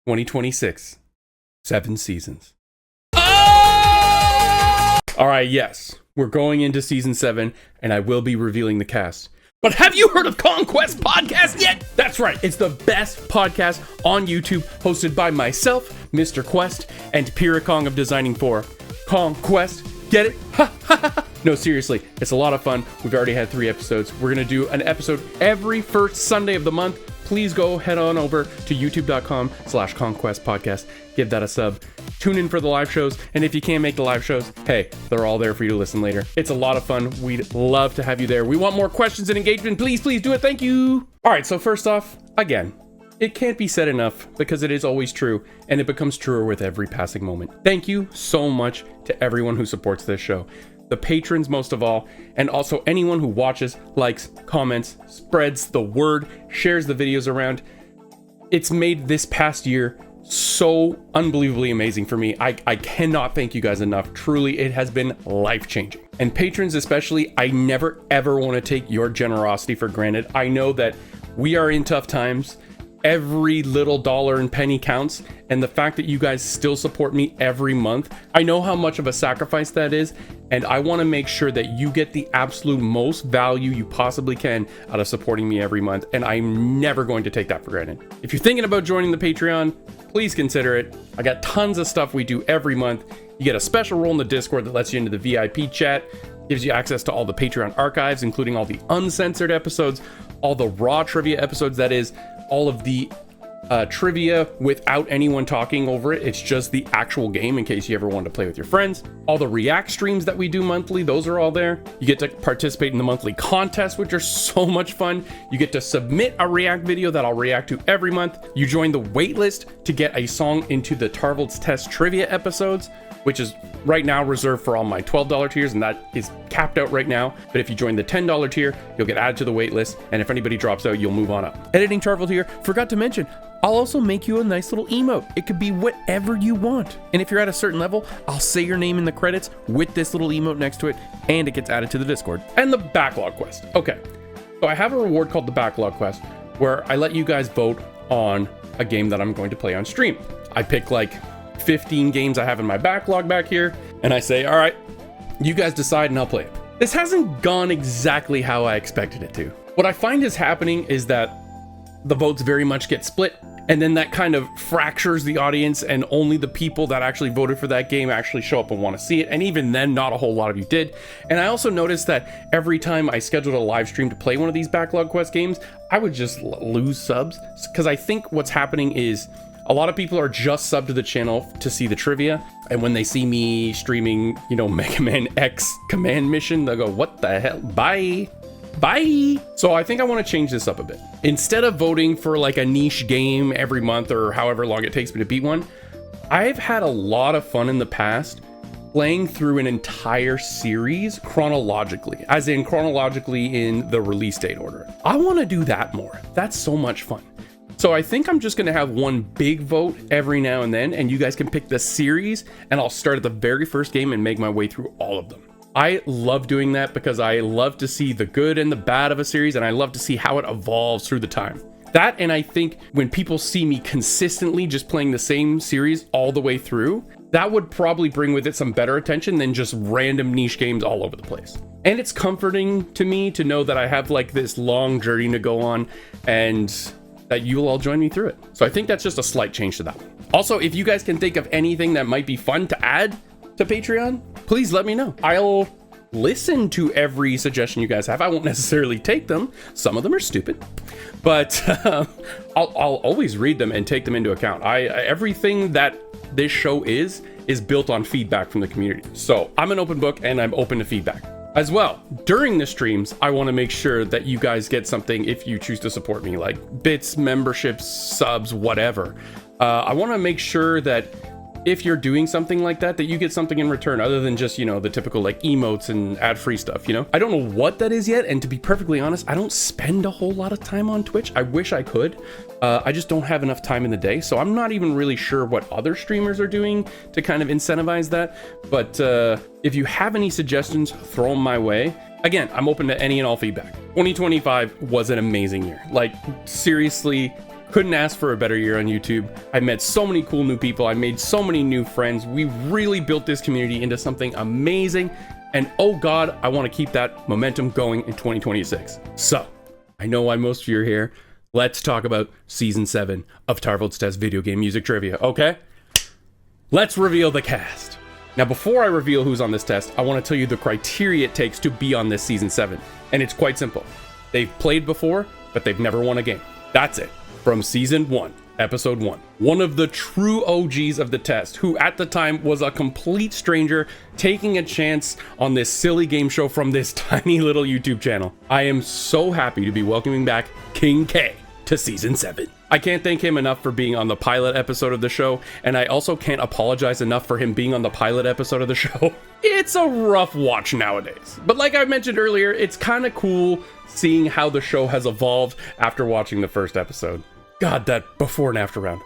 2026. 7 seasons. Oh! All right, yes. We're going into season 7, and I will be revealing the cast. But have you heard of Conquest Podcast yet? That's right. It's the best podcast on YouTube, hosted by myself, Mr. Quest, and Pira Kong of Designing for Conquest. Get it? Ha ha ha. No, seriously, it's a lot of fun. We've already had 3 episodes. We're going to do an episode every first Sunday of the month. Please go head on over to youtube.com/Conquest Podcast. Give that a sub. Tune in for the live shows. And if you can't make the live shows, hey, they're all there for you to listen later. It's a lot of fun. We'd love to have you there. We want more questions and engagement. Please do it. Thank you. All right, so first off, again, it can't be said enough because it is always true, and it becomes truer with every passing moment. Thank you so much to everyone who supports this show. The patrons most of all, and also anyone who watches, likes, comments, spreads the word, shares the videos around. It's made this past year so unbelievably amazing for me. I cannot thank you guys enough. Truly, it has been life-changing. And patrons especially, I never ever want to take your generosity for granted. I know that we are in tough times. Every little dollar and penny counts, and the fact that you guys still support me every month, I know how much of a sacrifice that is, and I want to make sure that you get the absolute most value you possibly can out of supporting me every month, and I'm never going to take that for granted. If you're thinking about joining the Patreon, please consider it. I got tons of stuff we do every month. You get a special role in the Discord that lets you into the VIP chat, gives you access to all the Patreon archives, including all the uncensored episodes, all the raw trivia episodes, that is, all of the trivia without anyone talking over it. It's just the actual game in case you ever want to play with your friends. All the react streams that we do monthly, those are all there. You get to participate in the monthly contests, which are so much fun. You get to submit a react video that I'll react to every month. You join the waitlist to get a song into the Tarvould's Test trivia episodes, which is right now reserved for all my $12 tiers, and that is capped out right now. But if you join the $10 tier, you'll get added to the waitlist, and if anybody drops out, you'll move on up. Editing Tarvould here, forgot to mention, I'll also make you a nice little emote. It could be whatever you want. And if you're at a certain level, I'll say your name in the credits with this little emote next to it, and it gets added to the Discord. And the backlog quest. Okay, so I have a reward called the backlog quest, where I let you guys vote on a game that I'm going to play on stream. I pick like 15 games I have in my backlog back here, and I say, all right, you guys decide and I'll play it. This hasn't gone exactly how I expected it to. What I find is happening is that the votes very much get split, and then that kind of fractures the audience, and only the people that actually voted for that game actually show up and want to see it, and even then, not a whole lot of you did. And I also noticed that every time I scheduled a live stream to play one of these backlog quest games, I would just lose subs, because I think what's happening is a lot of people are just subbed to the channel to see the trivia, and when they see me streaming, you know, Mega Man X command mission, they'll go, what the hell? Bye. So I think I want to change this up a bit. Instead of voting for like a niche game every month or however long it takes me to beat one, I've had a lot of fun in the past playing through an entire series chronologically, as in chronologically in the release date order. I want to do that more. That's so much fun. So I think I'm just going to have one big vote every now and then, and you guys can pick the series, and I'll start at the very first game and make my way through all of them. I love doing that because I love to see the good and the bad of a series, and I love to see how it evolves through the time. That, and I think when people see me consistently just playing the same series all the way through, that would probably bring with it some better attention than just random niche games all over the place. And it's comforting to me to know that I have like this long journey to go on, and that you'll all join me through it. So I think that's just a slight change to that one. Also, if you guys can think of anything that might be fun to add to Patreon, please let me know. I'll listen to every suggestion you guys have. I won't necessarily take them. Some of them are stupid, but I'll always read them and take them into account. Everything that this show is built on feedback from the community. So I'm an open book, and I'm open to feedback. As well, during the streams, I want to make sure that you guys get something if you choose to support me, like bits, memberships, subs, whatever. I want to make sure that if you're doing something like that, that you get something in return other than just, you know, the typical like emotes and ad-free stuff, you know? I don't know what that is yet, and to be perfectly honest, I don't spend a whole lot of time on Twitch. I wish I could. I just don't have enough time in the day, so I'm not even really sure what other streamers are doing to kind of incentivize that. But if you have any suggestions, throw them my way. Again, I'm open to any and all feedback. 2025 was an amazing year. Like, seriously, Couldn't ask for a better year on YouTube. I met so many cool new people. I made so many new friends. We really built this community into something amazing. And oh God, I want to keep that momentum going in 2026. So, I know why most of you are here. Let's talk about Season 7 of Tarvould's Test Video Game Music Trivia, okay? Let's reveal the cast. Now, before I reveal who's on this test, I want to tell you the criteria it takes to be on this Season 7. And it's quite simple. They've played before, but they've never won a game. That's it. From Season 1, Episode 1. One of the true OGs of the test, who at the time was a complete stranger taking a chance on this silly game show from this tiny little YouTube channel. I am so happy to be welcoming back King K to Season 7. I can't thank him enough for being on the pilot episode of the show, and I also can't apologize enough for him being on the pilot episode of the show. It's a rough watch nowadays, but like I mentioned earlier, it's kind of cool seeing how the show has evolved after watching the first episode. God, that before and after round.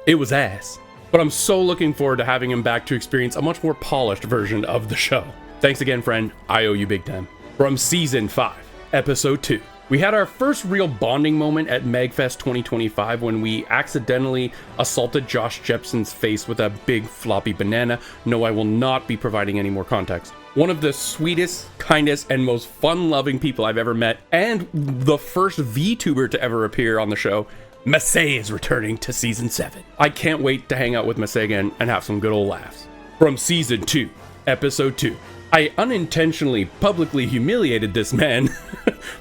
It was ass. But I'm so looking forward to having him back to experience a much more polished version of the show. Thanks again, friend. I owe you big time. From Season 5, Episode 2. We had our first real bonding moment at MagFest 2025 when we accidentally assaulted Josh Jepson's face with a big floppy banana. No, I will not be providing any more context. One of the sweetest, kindest, and most fun-loving people I've ever met, and the first VTuber to ever appear on the show, Masay is returning to Season 7. I can't wait to hang out with Masay again and have some good old laughs. From Season 2, Episode 2. I unintentionally publicly humiliated this man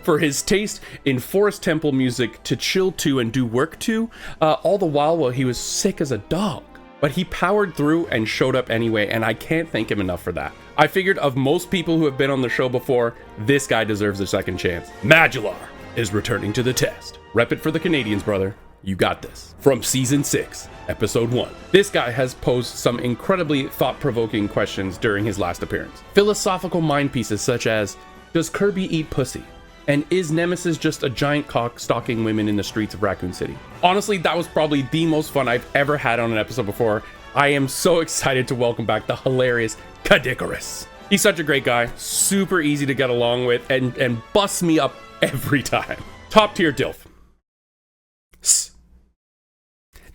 for his taste in Forest Temple music to chill to and do work to, all the while he was sick as a dog. But he powered through and showed up anyway, and I can't thank him enough for that. I figured of most people who have been on the show before, this guy deserves a second chance. Madular is returning to the test. Rep it for the Canadians, brother. You got this. From Season 6, Episode 1. This guy has posed some incredibly thought-provoking questions during his last appearance. Philosophical mind pieces such as, does Kirby eat pussy? And is Nemesis just a giant cock stalking women in the streets of Raccoon City? Honestly, that was probably the most fun I've ever had on an episode before. I am so excited to welcome back the hilarious Kadikarus. He's such a great guy, super easy to get along with, and busts me up every time. Top tier DILF.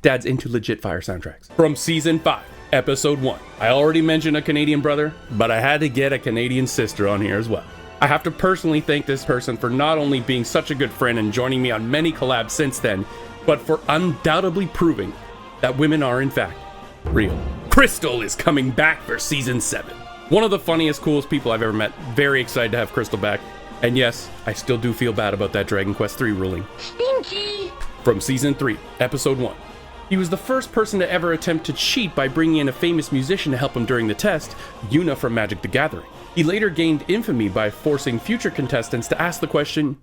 Dad's into legit fire soundtracks. From Season 5, Episode 1. I already mentioned a Canadian brother, but I had to get a Canadian sister on here as well. I have to personally thank this person for not only being such a good friend and joining me on many collabs since then, but for undoubtedly proving that women are in fact real. Crystal is coming back for Season 7. One of the funniest, coolest people I've ever met. Very excited to have Crystal back. And yes, I still do feel bad about that Dragon Quest III ruling. Stinky! From Season 3, Episode 1. He was the first person to ever attempt to cheat by bringing in a famous musician to help him during the test, Yuna from Magic the Gathering. He later gained infamy by forcing future contestants to ask the question,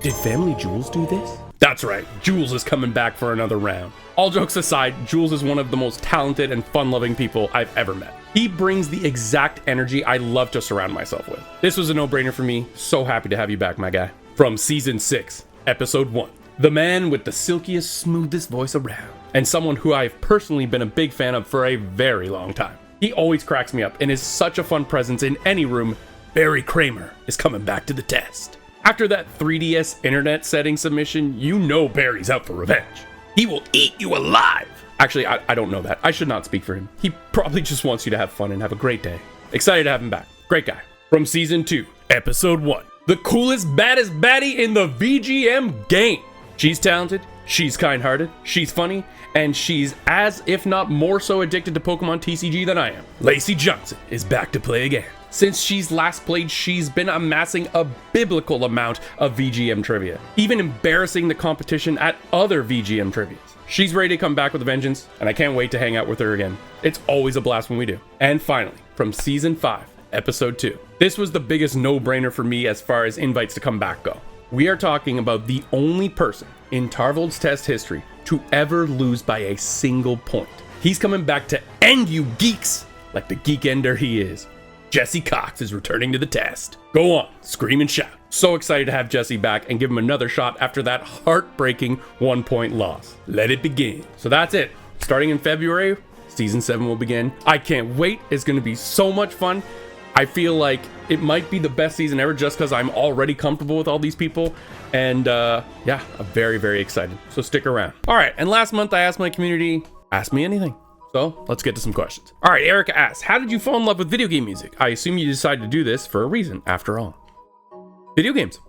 did Family Jules do this? That's right, Jules is coming back for another round. All jokes aside, Jules is one of the most talented and fun-loving people I've ever met. He brings the exact energy I love to surround myself with. This was a no-brainer for me, so happy to have you back, my guy. From Season 6, Episode 1. The man with the silkiest, smoothest voice around, and someone who I've personally been a big fan of for a very long time. He always cracks me up and is such a fun presence in any room. Barry Kramer is coming back to the test. After that 3DS internet setting submission, you know Barry's out for revenge. He will eat you alive. Actually, I don't know that. I should not speak for him. He probably just wants you to have fun and have a great day. Excited to have him back. Great guy. From Season 2, Episode 1. The coolest, baddest baddie in the VGM game. She's talented, she's kind-hearted, she's funny, and she's as, if not more so, addicted to Pokemon TCG than I am. Lacey Johnson is back to play again. Since she's last played, she's been amassing a biblical amount of VGM trivia, even embarrassing the competition at other VGM trivias. She's ready to come back with a vengeance, and I can't wait to hang out with her again. It's always a blast when we do. And finally, from Season 5, Episode 2. This was the biggest no-brainer for me as far as invites to come back go. We are talking about the only person in Tarvould's test history to ever lose by a single point. He's coming back to end you geeks like the geek ender he is. Jesse Cox is returning to the test. Go on, scream and shout. So excited to have Jesse back and give him another shot after that heartbreaking 1-point loss. Let it begin. So that's it. Starting in February, Season 7 will begin. I can't wait. It's going to be so much fun. I feel like it might be the best season ever just because I'm already comfortable with all these people. And yeah, I'm very, very excited. So stick around. All right. And last month I asked my community, ask me anything. So let's get to some questions. All right. Erica asks, how did you fall in love with video game music? I assume you decided to do this for a reason after all. Video games.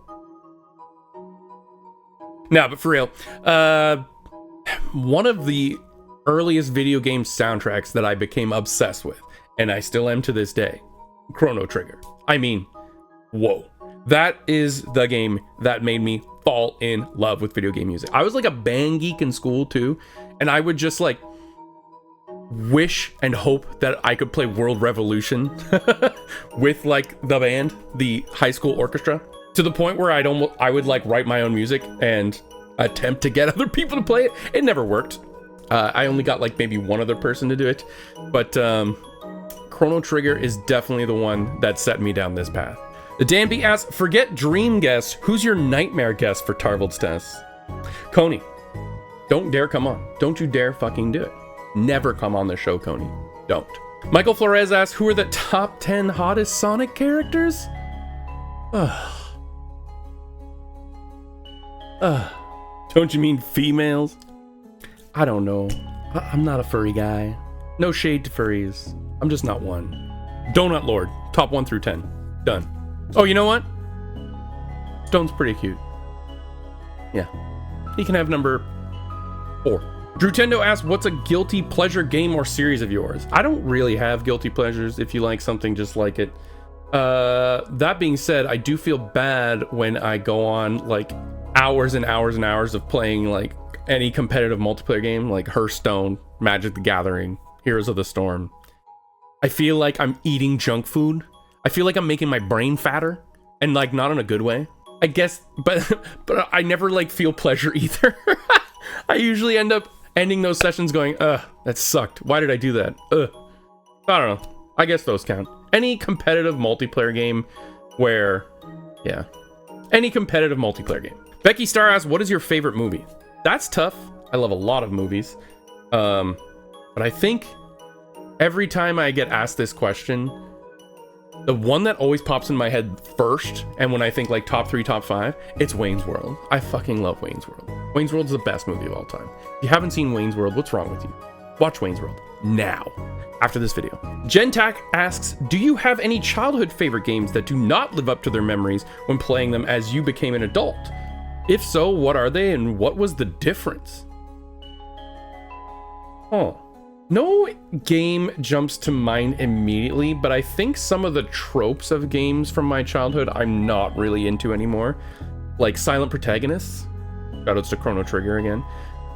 No, but for real, one of the earliest video game soundtracks that I became obsessed with, and I still am to this day, Chrono Trigger. I mean, whoa. That is the game that made me fall in love with video game music. I was like a band geek in school too, and I would just like wish and hope that I could play World Revolution with like the band, the high school orchestra, to the point where I would like write my own music and attempt to get other people to play it. It never worked. I only got like maybe one other person to do it, but Chrono Trigger is definitely the one that set me down this path. The Danby asks, forget dream guess, who's your nightmare guess for Tarvold's test? Coney, don't dare come on. Don't you dare fucking do it. Never come on the show, Coney. Don't. Michael Flores asks, who are the top 10 hottest Sonic characters? Don't you mean females? I don't know. I'm not a furry guy. No shade to furries. I'm just not one. Donut Lord, top 1 through 10. Done. Oh, you know what? Stone's pretty cute. Yeah. He can have number 4. Drew Tendo asks, what's a guilty pleasure game or series of yours? I don't really have guilty pleasures. If you like something, just like it. That being said, I do feel bad when I go on like hours and hours and hours of playing like any competitive multiplayer game, like Hearthstone, Magic the Gathering, Heroes of the Storm. I feel like I'm eating junk food. I feel like I'm making my brain fatter, and like not in a good way, I guess, but I never like feel pleasure either. I usually end up ending those sessions going, that sucked. Why did I do that? I don't know. I guess those count. Any competitive multiplayer game where, yeah, any competitive multiplayer game. Becky Star asks, what is your favorite movie? That's tough. I love a lot of movies. But I think every time I get asked this question, the one that always pops in my head first, and when I think like top 3, top 5, it's Wayne's World. I fucking love Wayne's World. Wayne's World is the best movie of all time. If you haven't seen Wayne's World, what's wrong with you? Watch Wayne's World now, after this video. Gentac asks, do you have any childhood favorite games that do not live up to their memories when playing them as you became an adult? If so, what are they and what was the difference? Oh. No game jumps to mind immediately, but I think some of the tropes of games from my childhood I'm not really into anymore. Like silent protagonists. Shoutouts to Chrono Trigger again.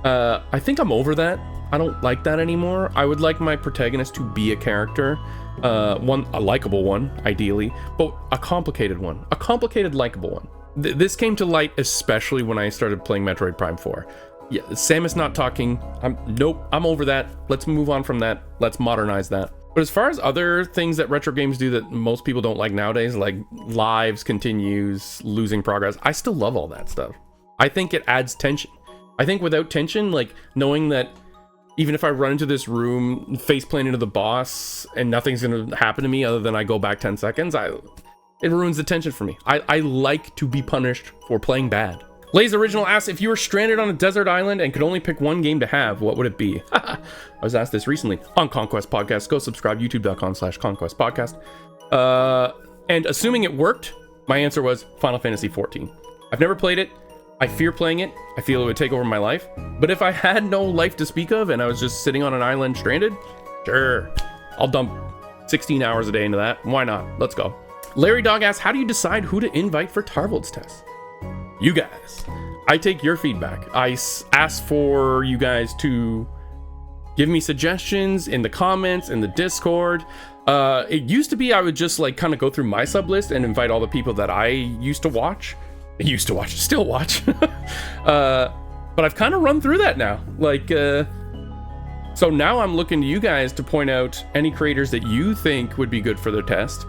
I think I'm over that. I don't like that anymore. I would like my protagonist to be a character. A likable one, ideally, but a complicated one. A complicated, likable one. This came to light especially when I started playing Metroid Prime 4. Yeah, Samus not talking. Nope, I'm over that. Let's move on from that. Let's modernize that. But as far as other things that retro games do that most people don't like nowadays, like lives continues, losing progress, I still love all that stuff. I think it adds tension. I think without tension, like knowing that even if I run into this room, face plant into the boss, and nothing's gonna happen to me other than I go back 10 seconds, it ruins the tension for me. I like to be punished for playing bad. Lay's Original asks, if you were stranded on a desert island and could only pick one game to have, what would it be? I was asked this recently on Conquest Podcast. Go subscribe, youtube.com/Conquest Podcast. And assuming it worked, my answer was Final Fantasy XIV. I've never played it. I fear playing it. I feel it would take over my life. But if I had no life to speak of and I was just sitting on an island stranded, sure, I'll dump 16 hours a day into that. Why not? Let's go. Larry Dog asks, how do you decide who to invite for Tarvold's test? You guys. I take your feedback. I ask for you guys to give me suggestions in the comments, in the Discord. It used to be I would just like kind of go through my sub list and invite all the people that I used to watch. Still watch. But I've kind of run through that now. Like, so now I'm looking to you guys to point out any creators that you think would be good for their test.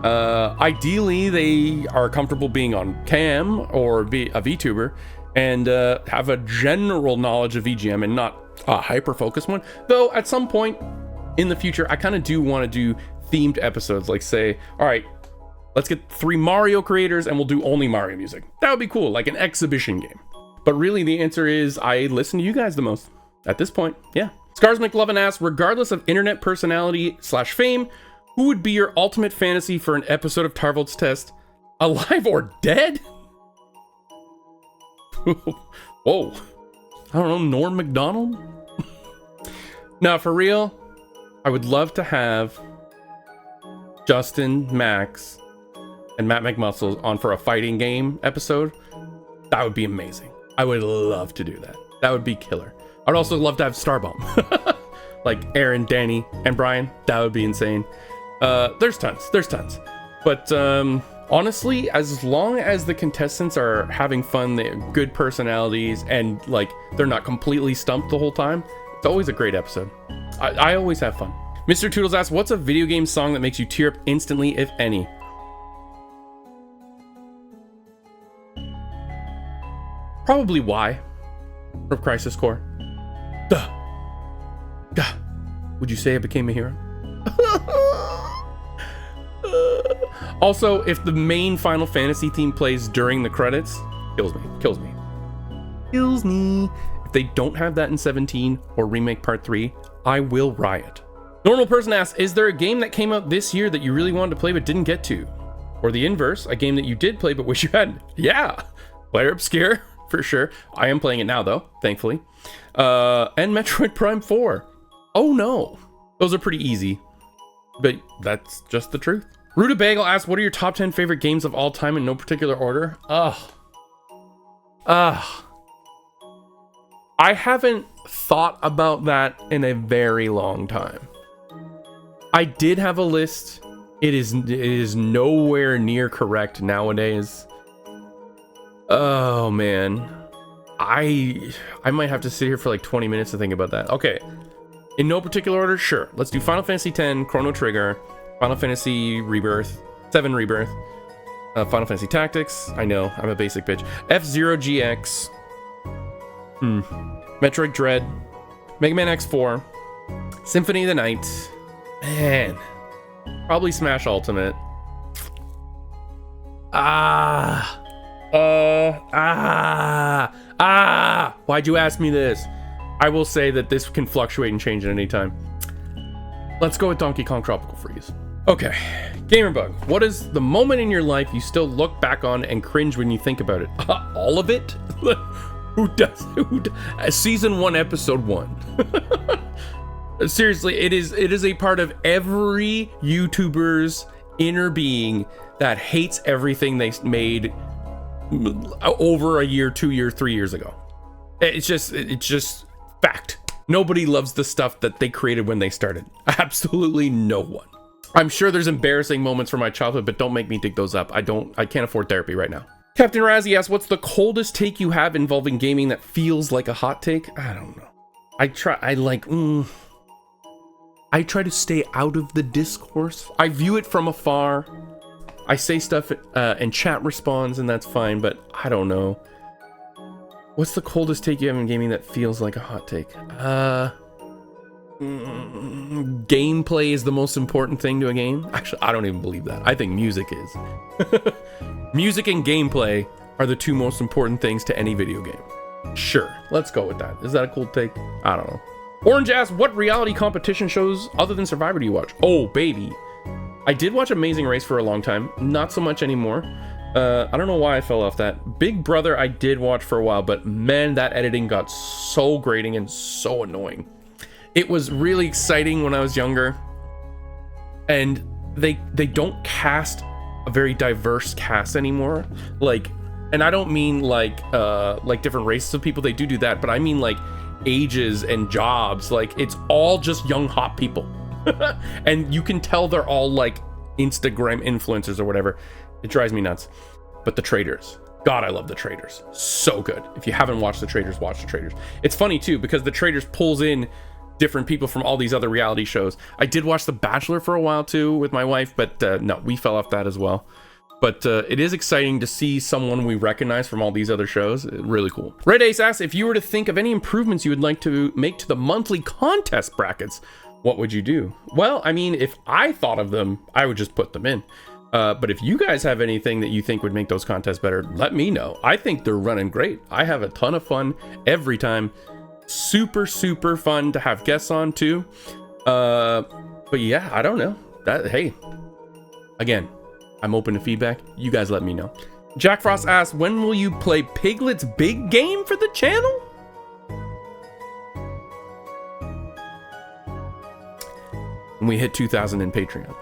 Ideally, they are comfortable being on cam or be a VTuber and have a general knowledge of VGM and not a hyper-focused one. Though at some point in the future, I kind of do want to do themed episodes, like say, all right, let's get 3 Mario creators and we'll do only Mario music. That would be cool, like an exhibition game. But really the answer is I listen to you guys the most at this point. Yeah. Scars McLovin asks, regardless of internet personality / fame, who would be your ultimate fantasy for an episode of Tarvould's Test? Alive or dead? Whoa. I don't know, Norm Macdonald? No, for real, I would love to have Justin, Max, and Matt McMuscles on for a fighting game episode. That would be amazing. I would love to do that. That would be killer. I'd also love to have Starbomb. Like Aaron, Danny, and Brian. That would be insane. There's tons. But honestly, as long as the contestants are having fun, they have good personalities, and like they're not completely stumped the whole time, it's always a great episode. I always have fun. Mr. Toodles asks, what's a video game song that makes you tear up instantly, if any? Probably Why from Crisis Core. Duh. Would you say I became a hero? Also, if the main Final Fantasy theme plays during the credits, kills me. If they don't have that in 17 or Remake Part 3, I will riot. Normal Person asks, is there a game that came out this year that you really wanted to play but didn't get to? Or the inverse, a game that you did play but wish you hadn't? Yeah, Player Obscure, for sure. I am playing it now though, thankfully. And Metroid Prime 4. Oh no. Those are pretty easy, but that's just the truth. Ruda Bagel asks, what are your top 10 favorite games of all time in no particular order? I haven't thought about that in a very long time. I did have a list. It is nowhere near correct nowadays. Oh man. I might have to sit here for like 20 minutes to think about that. Okay. In no particular order, sure. Let's do Final Fantasy X, Chrono Trigger, Final Fantasy Rebirth, 7 Rebirth, Final Fantasy Tactics. I know, I'm a basic bitch. F-Zero GX, Metroid Dread, Mega Man X4, Symphony of the Night, man, probably Smash Ultimate. Why'd you ask me this? I will say that this can fluctuate and change at any time. Let's go with Donkey Kong Tropical Freeze. Okay, Gamerbug, what is the moment in your life you still look back on and cringe when you think about it? All of it? Who does? Season 1, Episode 1. Seriously, it is a part of every YouTuber's inner being that hates everything they made over a year, 2 years, 3 years ago. It's just fact. Nobody loves the stuff that they created when they started. Absolutely no one. I'm sure there's embarrassing moments from my childhood, but don't make me dig those up. I can't afford therapy right now. Captain Razzie asks, what's the coldest take you have involving gaming that feels like a hot take? I don't know. I try to stay out of the discourse. I view it from afar. I say stuff and chat responds, and that's fine, but I don't know. What's the coldest take you have in gaming that feels like a hot take? Gameplay is the most important thing to a game. Actually, I don't even believe that. I think music is. Music and gameplay are the two most important things to any video game. Sure, let's go with that. Is that a cool take? I don't know. Orange asks, what reality competition shows other than Survivor do you watch? Oh, baby. I did watch Amazing Race for a long time. Not so much anymore. I don't know why I fell off that. Big Brother I did watch for a while, but man, that editing got so grating and so annoying. It was really exciting when I was younger, and they don't cast a very diverse cast anymore. Like, and I don't mean like different races of people. They do that, but I mean like ages and jobs. Like, it's all just young hot people. And you can tell they're all like Instagram influencers or whatever. It drives me nuts. But The Traitors, God, I love The Traitors. So good. If you haven't watched The Traitors, watch The Traitors. It's funny too, because The Traitors pulls in different people from all these other reality shows. I did watch The Bachelor for a while too with my wife, but no, we fell off that as well. But it is exciting to see someone we recognize from all these other shows. Really cool. Red Ace asks, if you were to think of any improvements you would like to make to the monthly contest brackets, What would you do? Well, I mean, if I thought of them, I would just put them in. But if you guys have anything that you think would make those contests better, let me know. I think they're running great. I have a ton of fun every time. Super, super fun to have guests on too. But yeah, I don't know. Hey, again, I'm open to feedback. You guys let me know. Jack Frost asks, when will you play Piglet's big game for the channel? When we hit 2,000 in Patreon.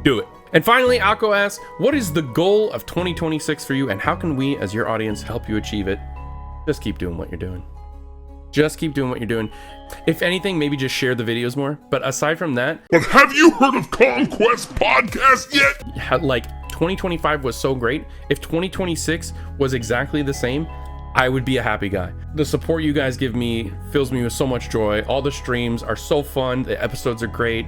Do it. And finally, Akko asks, what is the goal of 2026 for you, and how can we, as your audience, help you achieve it? Just keep doing what you're doing. Just keep doing what you're doing. If anything, maybe just share the videos more. But aside from that... But have you heard of Conquest Podcast yet? Like, 2025 was so great. If 2026 was exactly the same, I would be a happy guy. The support you guys give me fills me with so much joy. All the streams are so fun. The episodes are great.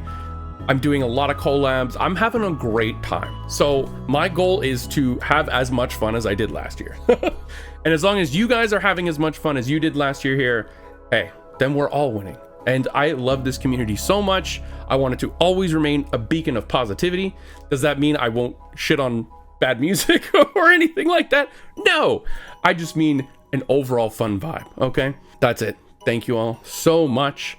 I'm doing a lot of collabs. I'm having a great time. So my goal is to have as much fun as I did last year. And as long as you guys are having as much fun as you did last year here, hey, then we're all winning. And I love this community so much. I want it to always remain a beacon of positivity. Does that mean I won't shit on bad music or anything like that? No, I just mean an overall fun vibe. Okay, that's it. Thank you all so much.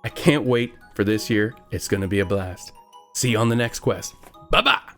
I can't wait for this year. It's going to be a blast. See you on the next quest. Bye-bye.